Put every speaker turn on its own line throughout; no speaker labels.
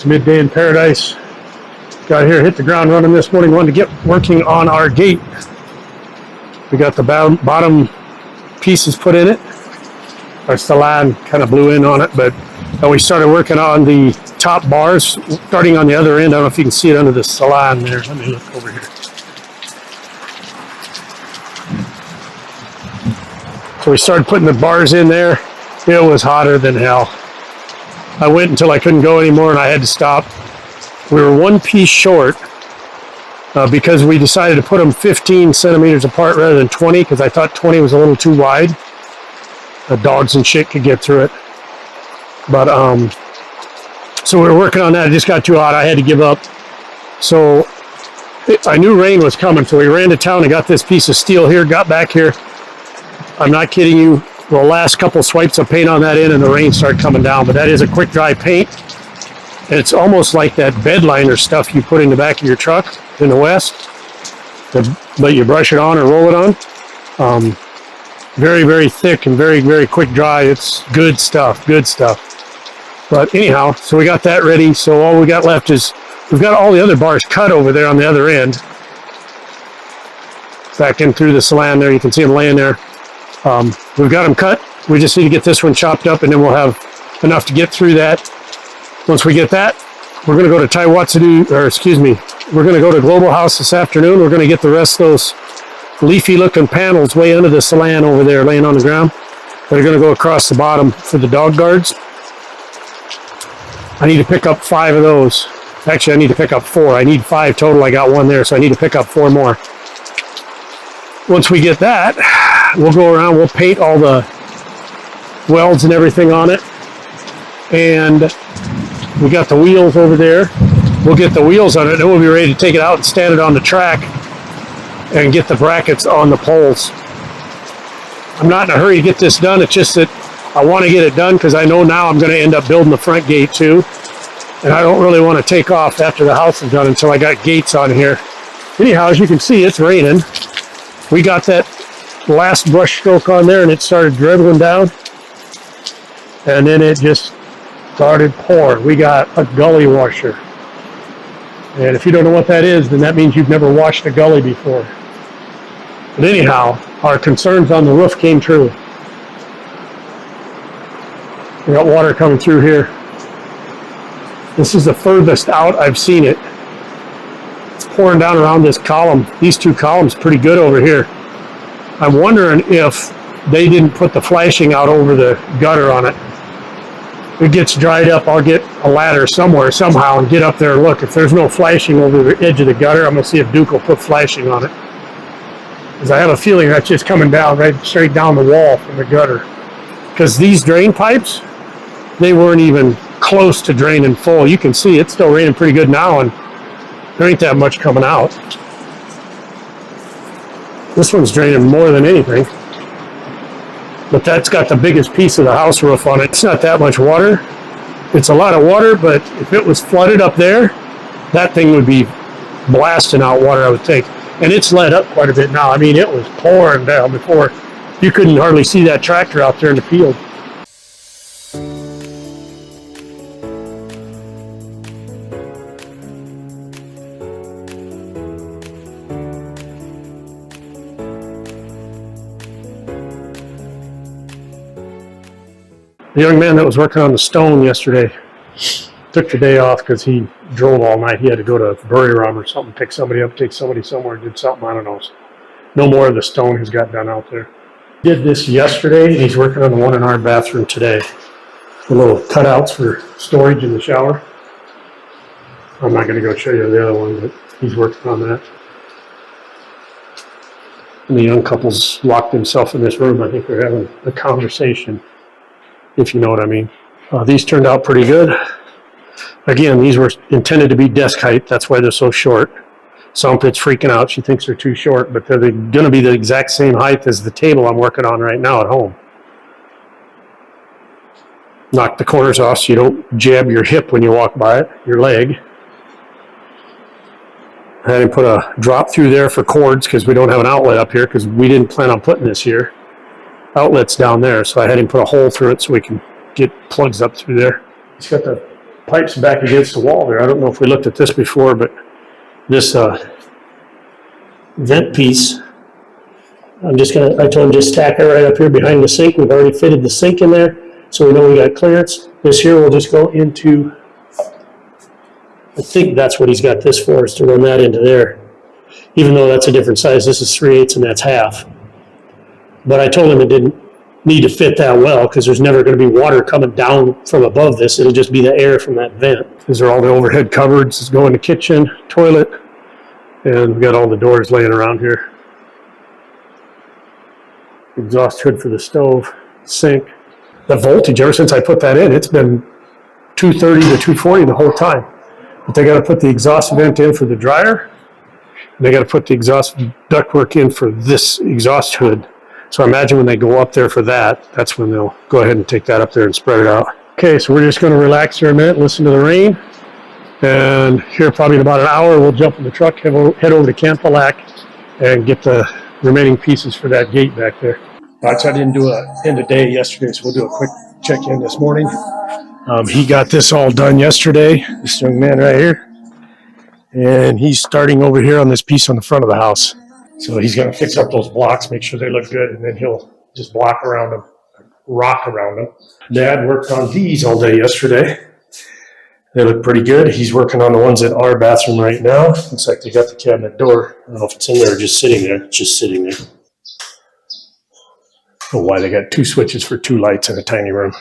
It's midday in Paradise. Got here, hit the ground running this morning. Wanted to get working on our gate. We got the bottom pieces put in it. Our Thailand kind of blew in on it, but we started working on the top bars, starting on the other end. I don't know if you can see it under the Thailand there. Let me look over here. So we started putting the bars in there. It was hotter than hell. I went until I couldn't go anymore and I had to stop. We were one piece short because we decided to put them 15 centimeters apart rather than 20 because I thought 20 was a little too wide. The dogs and shit could get through it. But so we were working on that. It just got too hot. I had to give up. So I knew rain was coming. So we ran to town and got this piece of steel here, got back here. I'm not kidding you. The last couple swipes of paint on that end and the rain started coming down. But that is a quick dry paint. And it's almost like that bed liner stuff you put in the back of your truck in the West. But you brush it on or roll it on. Very, very thick and very, very quick dry. It's good stuff, good stuff. But anyhow, so we got that ready. So all we got left is, we've got all the other bars cut over there on the other end. Back in through the Thailand there, you can see them laying there. We've got them cut. We just need to get this one chopped up and then we'll have enough to get through that. Once we get that, we're going to go to we're going to go to Global House this afternoon. We're going to get the rest of those leafy looking panels way under the Thailand over there laying on the ground. They're going to go across the bottom for the dog guards. I need to pick up 5 of those. Actually, I need to pick up 4. I need 5 total. I got 1 there, so I need to pick up 4 more. Once we get that, we'll go around, we'll paint all the welds and everything on it. And we got the wheels over there. We'll get the wheels on it, then we'll be ready to take it out and stand it on the track and get the brackets on the poles. I'm not in a hurry to get this done. It's just that I want to get it done because I know now I'm going to end up building the front gate too. And I don't really want to take off after the house is done until I got gates on here. Anyhow, as you can see, it's raining. We got that last brush stroke on there and it started dribbling down. And then it just started pouring. We got a gully washer. And if you don't know what that is, then that means you've never washed a gully before. But anyhow, our concerns on the roof came true. We got water coming through here. This is the furthest out I've seen it. It's pouring down around this column. These 2 columns pretty good over here. I'm wondering if they didn't put the flashing out over the gutter on it. If it gets dried up, I'll get a ladder somewhere, somehow, and get up there and look. If there's no flashing over the edge of the gutter, I'm going to see if Duke will put flashing on it. Because I have a feeling that's just coming down, right straight down the wall from the gutter. Because these drain pipes, they weren't even close to draining full. You can see it's still raining pretty good now, and there ain't that much coming out. This one's draining more than anything. But that's got the biggest piece of the house roof on it. It's not that much water. It's a lot of water, but if it was flooded up there, that thing would be blasting out water, I would think. And it's let up quite a bit now. I mean, it was pouring down before. You couldn't hardly see that tractor out there in the field. The young man that was working on the stone yesterday took the day off because he drove all night. He had to go to Buriram or something, pick somebody up, take somebody somewhere, did something, I don't know. No more of the stone has got done out there. Did this yesterday, and he's working on the one in our bathroom today. The little cutouts for storage in the shower. I'm not going to go show you the other one, but he's working on that. And the young couple's locked himself in this room. I think they're having a conversation, if you know what I mean. These turned out pretty good. Again, these were intended to be desk height. That's why they're so short. Sompit's freaking out. She thinks they're too short, but they're going to be the exact same height as the table I'm working on right now at home. Knock the corners off so you don't jab your hip when you walk by it, your leg. I had him put a drop through there for cords because we don't have an outlet up here because we didn't plan on putting this here. Outlet's down there, so I had him put a hole through it so we can get plugs up through there. He's got the pipe's back against the wall there. I don't know if we looked at this before, but this vent piece, I told him just stack it right up here behind the sink. We've already fitted the sink in there, so we know we got clearance. This here will just go into, I think that's what he's got this for, is to run that into there. Even though that's a different size, this is 3/8 and that's half. But I told him it didn't need to fit that well because there's never going to be water coming down from above this. It'll just be the air from that vent. These are all the overhead cupboards. This go in the kitchen, toilet, and we've got all the doors laying around here. Exhaust hood for the stove, sink. The voltage, ever since I put that in, it's been 230 to 240 the whole time. But they got to put the exhaust vent in for the dryer. And they got to put the exhaust ductwork in for this exhaust hood. So I imagine when they go up there for that, that's when they'll go ahead and take that up there and spread it out. Okay, so we're just going to relax here a minute, listen to the rain. And here probably in about an hour, we'll jump in the truck, head over to Camp Black, and get the remaining pieces for that gate back there. All right, so I didn't do an end of day yesterday, so we'll do a quick check-in this morning. He got this all done yesterday, this young man right here. And he's starting over here on this piece on the front of the house. So he's going to fix up those blocks, make sure they look good, and then he'll just block around them, rock around them. Dad worked on these all day yesterday. They look pretty good. He's working on the ones in our bathroom right now. Looks like they got the cabinet door. I don't know if it's in there or just sitting there. It's just sitting there. I don't know why they got 2 switches for 2 lights in a tiny room.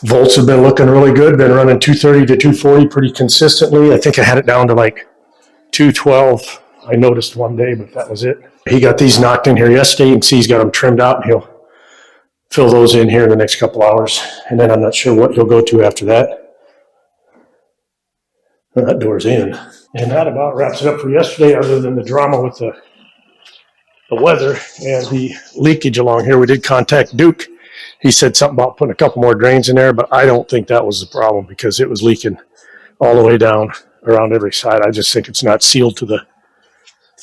Volts have been looking really good. Been running 230 to 240 pretty consistently. I think I had it down to like 212. I noticed one day, but that was it. He got these knocked in here yesterday. You can see he's got them trimmed out, and he'll fill those in here in the next couple hours. And then I'm not sure what he'll go to after that. Well, that door's in. And that about wraps it up for yesterday, other than the drama with the weather and the leakage along here. We did contact Duke. He said something about putting a couple more drains in there, but I don't think that was the problem because it was leaking all the way down around every side. I just think it's not sealed to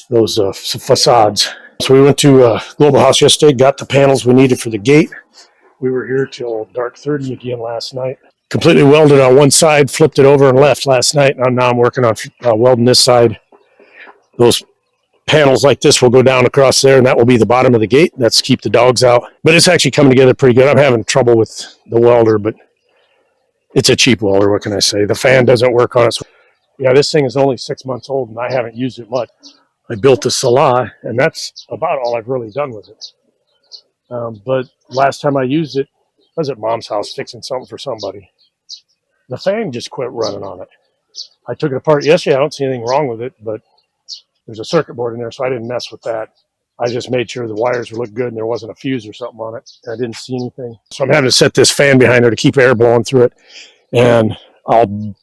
those facades. So we went to Global House yesterday, got the panels we needed for the gate. We were here till dark 30 again last night. Completely welded on one side, flipped it over and left last night. And now I'm working on welding this side. Those panels like this will go down across there, and that will be the bottom of the gate. That's to keep the dogs out. But it's actually coming together pretty good. I'm having trouble with the welder, but it's a cheap welder. What can I say? The fan doesn't work on it. So, yeah, this thing is only 6 months old, and I haven't used it much. I built a Salah, and that's about all I've really done with it. But last time I used it, I was at Mom's house fixing something for somebody. The fan just quit running on it. I took it apart yesterday. I don't see anything wrong with it, but there's a circuit board in there, so I didn't mess with that. I just made sure the wires looked good and there wasn't a fuse or something on it. I didn't see anything. So I'm having to set this fan behind there to keep air blowing through it, and I'll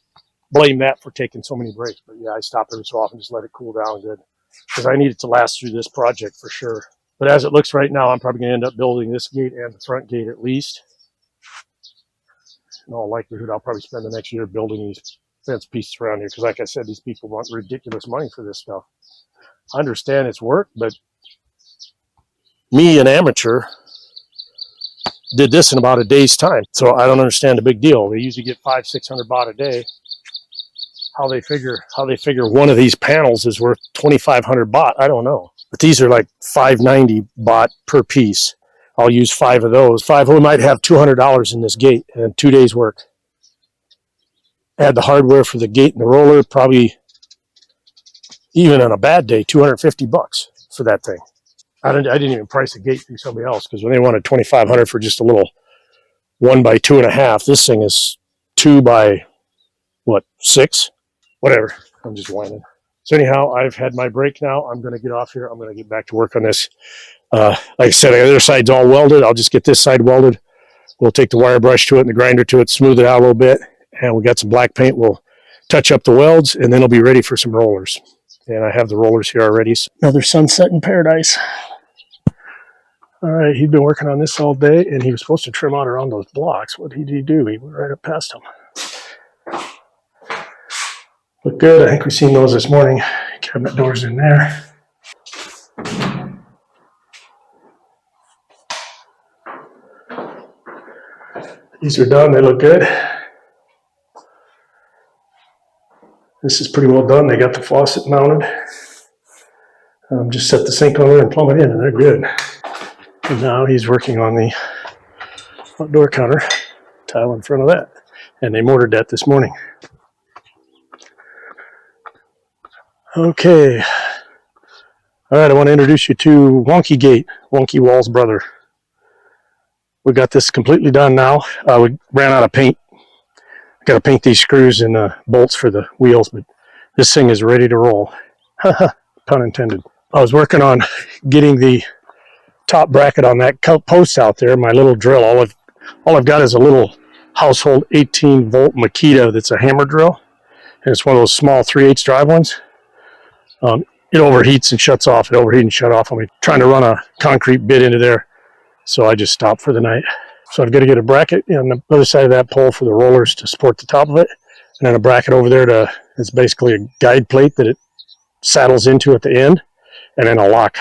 blame that for taking so many breaks. But yeah, I stop every so often, just let it cool down good, because I need it to last through this project for sure. But as it looks right now, I'm probably going to end up building this gate and the front gate at least. In all likelihood, I'll probably spend the next year building these fence pieces around here, because like I said, these people want ridiculous money for this stuff. I understand it's work, but me, an amateur, did this in about a day's time. So I don't understand the big deal. They usually get 500-600 baht a day. How they figure one of these panels is worth 2,500 baht, I don't know. But these are like 590 baht per piece. I'll use 5 of those. 5, we might have $200 in this gate and 2 days work. Add the hardware for the gate and the roller, probably even on a bad day, 250 bucks for that thing. I didn't even price the gate through somebody else, because when they wanted 2,500 for just a little 1 by 2.5, this thing is 2 by what, 6? Whatever. I'm just whining. So anyhow, I've had my break now. I'm going to get off here. I'm going to get back to work on this. Like I said, the other side's all welded. I'll just get this side welded. We'll take the wire brush to it and the grinder to it, smooth it out a little bit. And we got some black paint. We'll touch up the welds, and then it'll be ready for some rollers. And I have the rollers here already. Another sunset in paradise. All right, he'd been working on this all day, and he was supposed to trim out around those blocks. What did he do? He went right up past them. Look good. I think we've seen those this morning. Cabinet doors in there. These are done. They look good. This is pretty well done. They got the faucet mounted. Just set the sink on there and plumb it in, and they're good. And now he's working on the front door counter tile in front of that. And they mortared that this morning. Okay. All right, I want to introduce you to Wonky Gate, Wonky Wall's brother. We got this completely done now. We ran out of paint. Got to paint these screws and bolts for the wheels, but this thing is ready to roll. Pun intended. I was working on getting the top bracket on that post out there. My little drill. All I've got is a little household 18-volt Makita that's a hammer drill, and it's one of those small 3/8 drive ones. It overheats and shuts off. It overheats and shut off. I'm trying to run a concrete bit into there, so I just stopped for the night. So I've got to get a bracket on the other side of that pole for the rollers to support the top of it, and then a bracket over there it's basically a guide plate that it saddles into at the end, and then a lock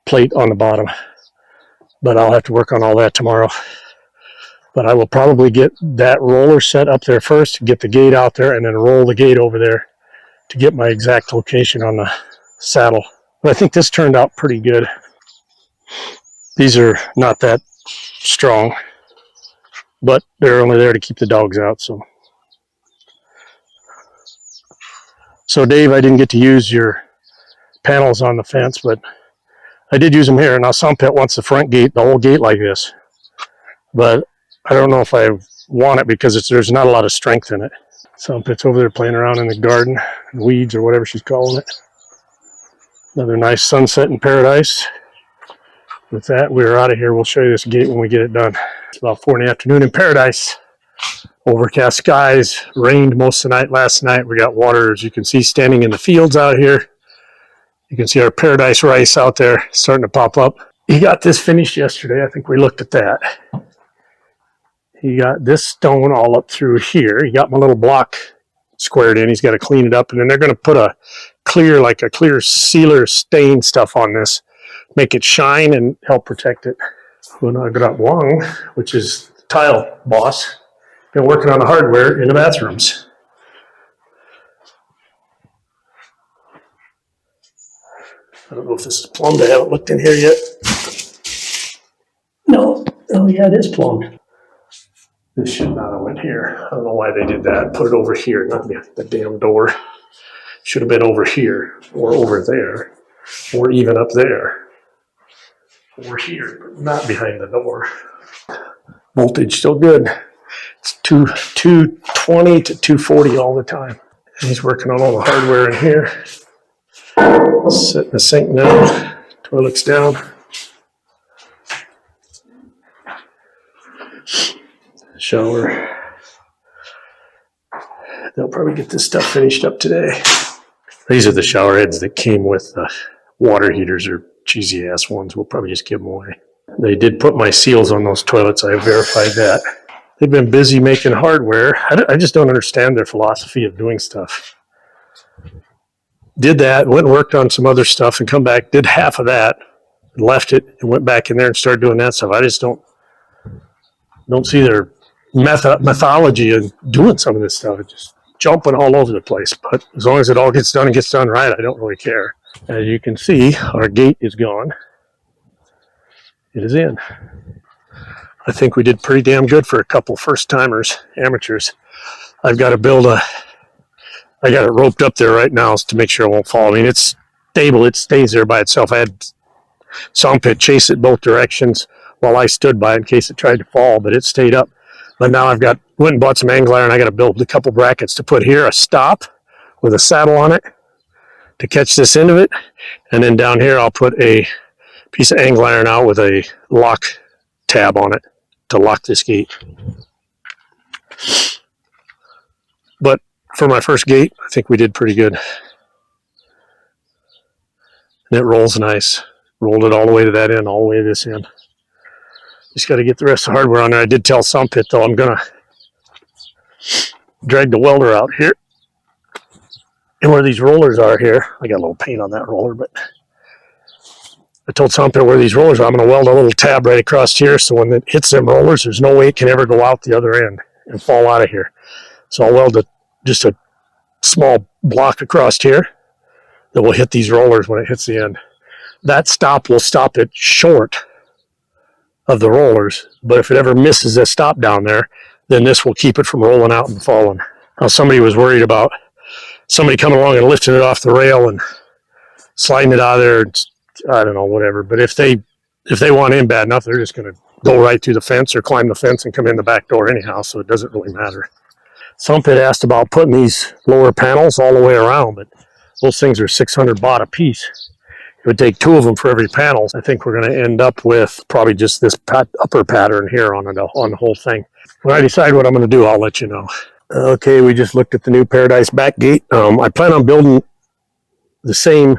plate on the bottom. But I'll have to work on all that tomorrow. But I will probably get that roller set up there first, get the gate out there, and then roll the gate over there to get my exact location on the saddle. But I think this turned out pretty good. These are not that strong, but they're only there to keep the dogs out. So Dave, I didn't get to use your panels on the fence, but I did use them here. Now some pet wants the front gate, the whole gate like this, but I don't know if I want it because there's not a lot of strength in it. Some pet's over there playing around in the garden, weeds or whatever she's calling it. Another nice sunset in paradise. With that, we're out of here. We'll show you this gate when we get it done. It's about 4 in the afternoon in paradise. Overcast skies, rained most of the night last night. We got water, as you can see, standing in the fields out here. You can see our paradise rice out there starting to pop up. He got this finished yesterday. I think we looked at that. He got this stone all up through here. He got my little block squared in. He's got to clean it up, and then they're going to put a clear sealer stain stuff on this, make it shine and help protect it. Well, now I've got Wong, which is the tile boss, been working on the hardware in the bathrooms. I don't know if this is plumbed. I haven't looked in here yet. No. Oh, yeah, it is plumbed. This should not have went here. I don't know why they did that. Put it over here, not behind the damn door. Should have been over here, or over there, or even up there, or here, but not behind the door. Voltage still good. It's 220 to 240 all the time. And he's working on all the hardware in here. Setting the sink now. Toilet's down. Shower. They'll probably get this stuff finished up today. These are the shower heads that came with the water heaters, or cheesy ass ones. We'll probably just give them away. They did put my seals on those toilets. I verified that. They've been busy making hardware. I just don't understand their philosophy of doing stuff. Did that, went and worked on some other stuff, and come back, did half of that, and left it, and went back in there and started doing that stuff. I just don't see their methodology in doing some of this stuff. It's just jumping all over the place. But as long as it all gets done and gets done right, I don't really care. As you can see, our gate is gone. It is in. I think we did pretty damn good for a couple first-timers, amateurs. I've got to I got it roped up there right now to make sure it won't fall. I mean, it's stable. It stays there by itself. I had some pit chase it both directions while I stood by it in case it tried to fall, but it stayed up. But now went and bought some angle iron. I got to build a couple brackets to put here, a stop with a saddle on it to catch this end of it. And then down here, I'll put a piece of angle iron out with a lock tab on it to lock this gate. But for my first gate, I think we did pretty good. And it rolls nice. Rolled it all the way to that end, all the way to this end. Just got to get the rest of the hardware on there. I did tell some pit, though, I'm going to drag the welder out here. And where these rollers are here, I got a little paint on that roller, but I told some pit where these rollers are, I'm going to weld a little tab right across here, so when it hits them rollers, there's no way it can ever go out the other end and fall out of here. So I'll weld just a small block across here that will hit these rollers when it hits the end. That stop will stop it short of the rollers, but if it ever misses a stop down there, then this will keep it from rolling out and falling. Now, somebody was worried about somebody coming along and lifting it off the rail and sliding it out of there. I don't know, whatever. But if they want in bad enough, they're just going to go right through the fence or climb the fence and come in the back door anyhow, so it doesn't really matter. Some had asked about putting these lower panels all the way around, but those things are 600 baht a piece. It would take 2 of them for every panel. I think we're going to end up with probably just this upper pattern here on the whole thing. When I decide what I'm going to do, I'll let you know. Okay, we just looked at the new Paradise back gate. I plan on building the same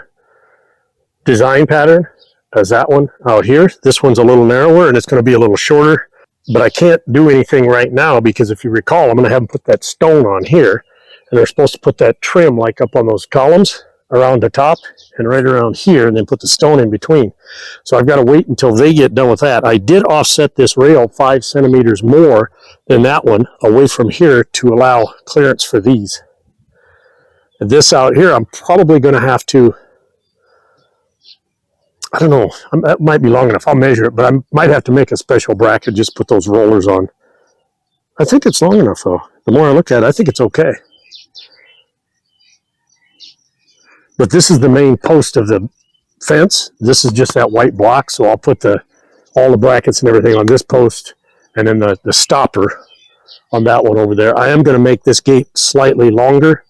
design pattern as that one out here. This one's a little narrower and it's going to be a little shorter, but I can't do anything right now because if you recall, I'm going to have them put that stone on here, and they're supposed to put that trim like up on those columns around the top and right around here, and then put the stone in between. So I've got to wait until they get done with that. I did offset this rail 5 centimeters more than that one away from here to allow clearance for these. And this out here, I'm probably going to have to, I don't know, that might be long enough. I'll measure it, but I might have to make a special bracket, just put those rollers on. I think it's long enough though. The more I look at it, I think it's okay. But this is the main post of the fence. This is just that white block, so I'll put all the brackets and everything on this post, and then the stopper on that one over there. I am going to make this gate slightly longer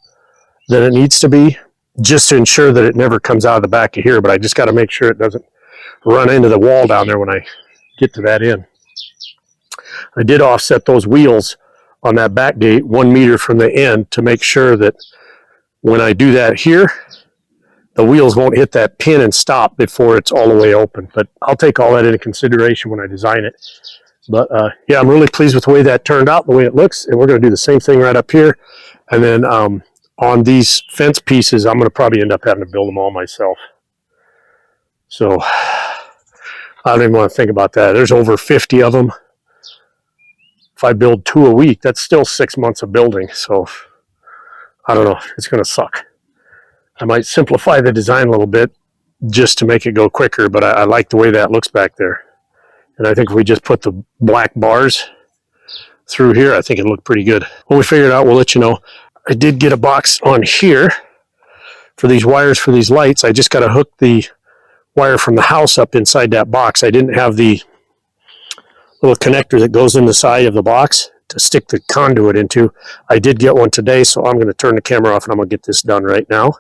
than it needs to be, just to ensure that it never comes out of the back of here, but I just got to make sure it doesn't run into the wall down there when I get to that end. I did offset those wheels on that back gate 1 meter from the end to make sure that when I do that here, the wheels won't hit that pin and stop before it's all the way open. But I'll take all that into consideration when I design it. But yeah, I'm really pleased with the way that turned out, the way it looks, and we're going to do the same thing right up here. And then on these fence pieces, I'm going to probably end up having to build them all myself. So I don't even want to think about that. There's over 50 of them. If I build 2 a week, that's still 6 months of building. So I don't know. It's going to suck. I might simplify the design a little bit just to make it go quicker, but I like the way that looks back there. And I think if we just put the black bars through here, I think it'll look pretty good. When we figure it out, we'll let you know. I did get a box on here for these wires for these lights. I just got to hook the wire from the house up inside that box. I didn't have the little connector that goes in the side of the box to stick the conduit into. I did get one today, so I'm going to turn the camera off and I'm going to get this done right now.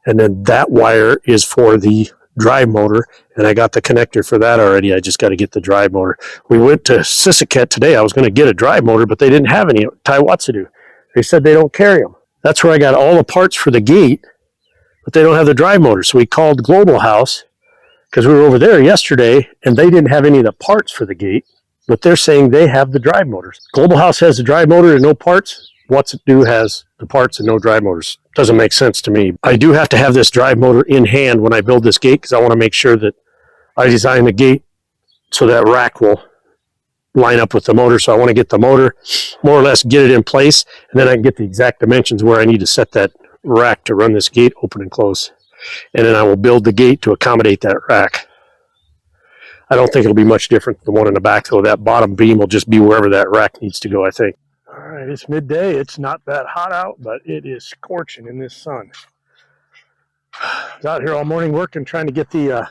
And then that wire is for the drive motor, and I got the connector for that already. I just got to get the drive motor. We went to Sisaket today. I was going to get a drive motor, but they didn't have any at Taiwatsudu. They said they don't carry them. That's where I got all the parts for the gate, but they don't have the drive motor. So we called Global House because we were over there yesterday, and they didn't have any of the parts for the gate, but they're saying they have the drive motors. Global House has the drive motor and no parts. What's It Do has the parts and no drive motors. Doesn't make sense to me. I do have to have this drive motor in hand when I build this gate because I want to make sure that I design the gate so that rack will line up with the motor. So I want to get the motor, more or less get it in place, and then I can get the exact dimensions where I need to set that rack to run this gate open and close. And then I will build the gate to accommodate that rack. I don't think it'll be much different than the one in the back, though. That bottom beam will just be wherever that rack needs to go, I think. All right, it's midday. It's not that hot out, but it is scorching in this sun. I was out here all morning working, trying to get the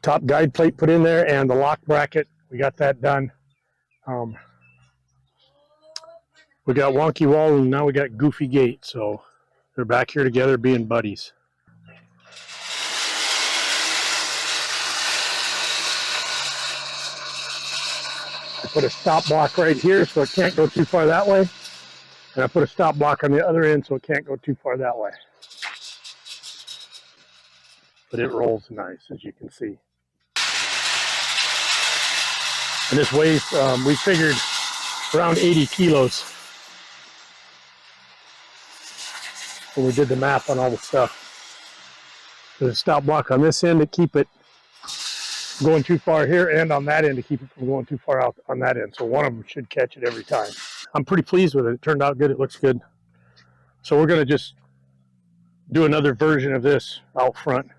top guide plate put in there and the lock bracket. We got that done. We got wonky wall and now we got goofy gate. So they're back here together being buddies. I put a stop block right here so it can't go too far that way. And I put a stop block on the other end so it can't go too far that way. But it rolls nice, as you can see. And this weighs, we figured, around 80 kilos when we did the math on all the stuff. There's a stop block on this end to keep it going too far here, and on that end to keep it from going too far out on that end. So one of them should catch it every time. I'm pretty pleased with it. It turned out good. It looks good. So we're going to just do another version of this out front.